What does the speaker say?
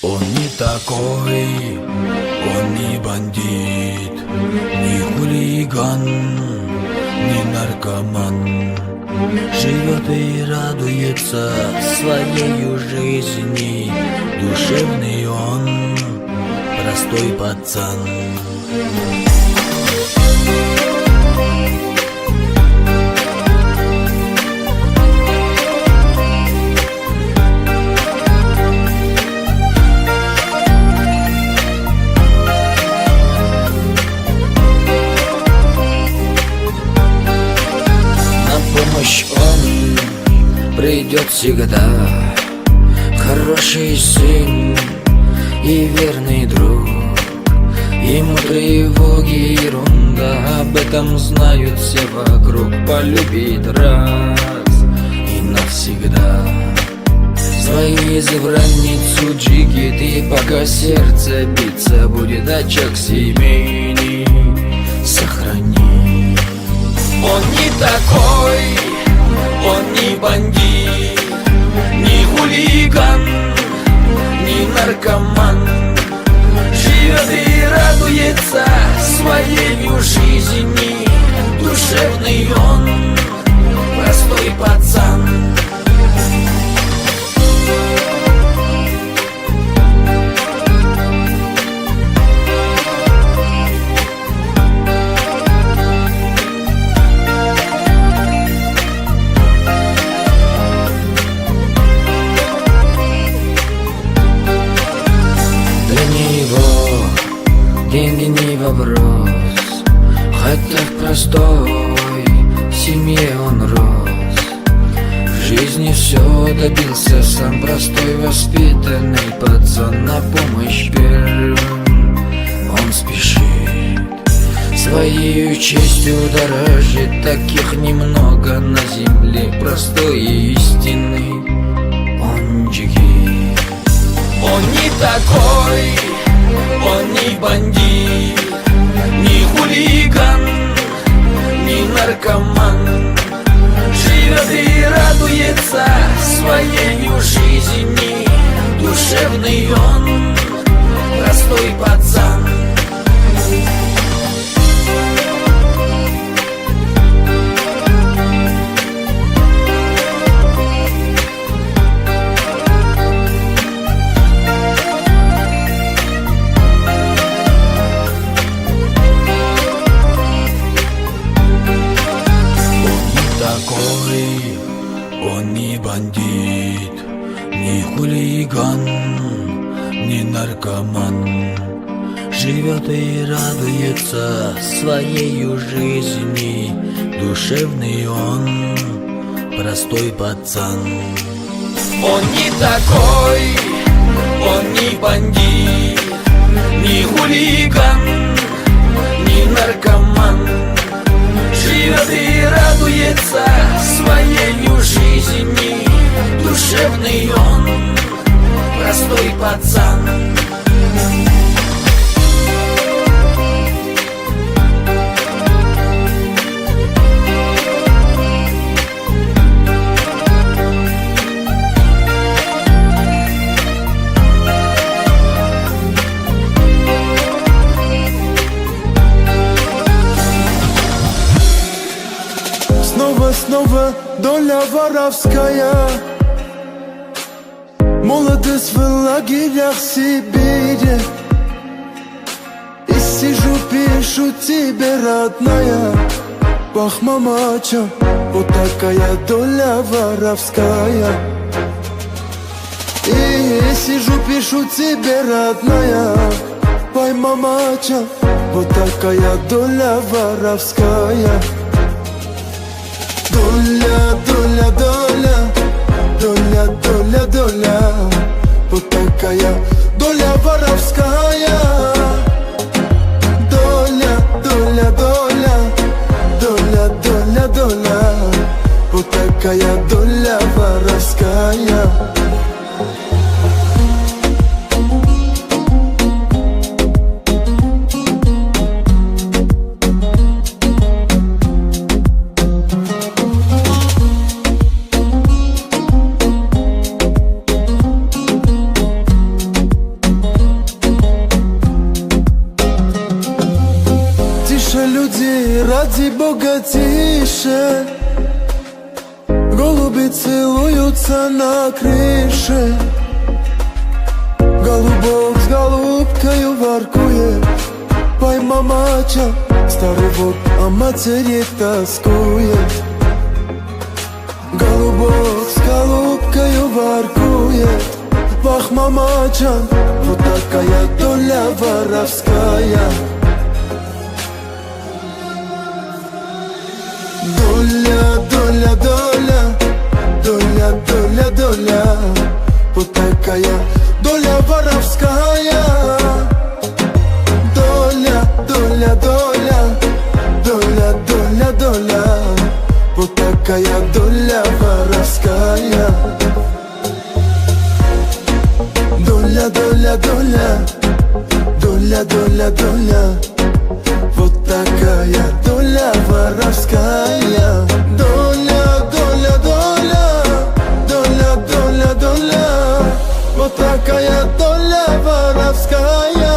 Он не такой, он не бандит, не хулиган, не наркоман. Живет и радуется своей жизни, душевный он, простой пацан. Он придет всегда, хороший сын и верный друг. Ему тревоги ерунда, об этом знают все вокруг. Полюбит раз и навсегда свою избранницу Джигит. И пока сердце биться будет, очаг семейный сохрани. Он не такой, он не бандит, не хулиган, не наркоман. Живет и радуется своей жизни, душевный он, простой пацан. Деньги не вопрос, хотя в простой семье он рос. В жизни все добился сам, простой воспитанный пацан. На помощь первым он спешит, своей честью дорожит. Таких немного на земле, простой и истинный он Джигит. Он не такой, он не бандит, не хулиган, не наркоман. Живет и радуется своей жизни, душевный он, простой пацан. Он не бандит, не хулиган, не наркоман. Живет и радуется своей жизни, душевный он, простой пацан. Он не такой, он не бандит, не хулиган, не наркоман. Живет и радуется своей жизни, душевный он, простой пацан. Снова доля воровская, молодость в лагерях Сибири. И сижу, пишу тебе, родная, бах, мамача, вот такая доля воровская. И сижу, пишу тебе, родная, бай, мамача, вот такая доля воровская. Доля, доля, доля, доля, доля, доля, вот такая доля воровская. Доля, доля, доля, доля, доля, доля, вот такая доля воровская. и богатейшая. Голуби целуются на крыше. Голубок с голубкою воркует. Пой, мамача, старый волк о матери тоскует. Голубок с голубкою воркует. Вах, мамача, вот такая доля воровская. Доля, доля, доля, доля, доля, доля, вот такая доля воровская. Доля, доля, доля, доля, доля, доля, вот такая доля воровская. Доля, доля, доля, доля, доля, доля, вот такая доля воровская. Доля, доля, доля, доля, доля, доля, вот такая доля воровская.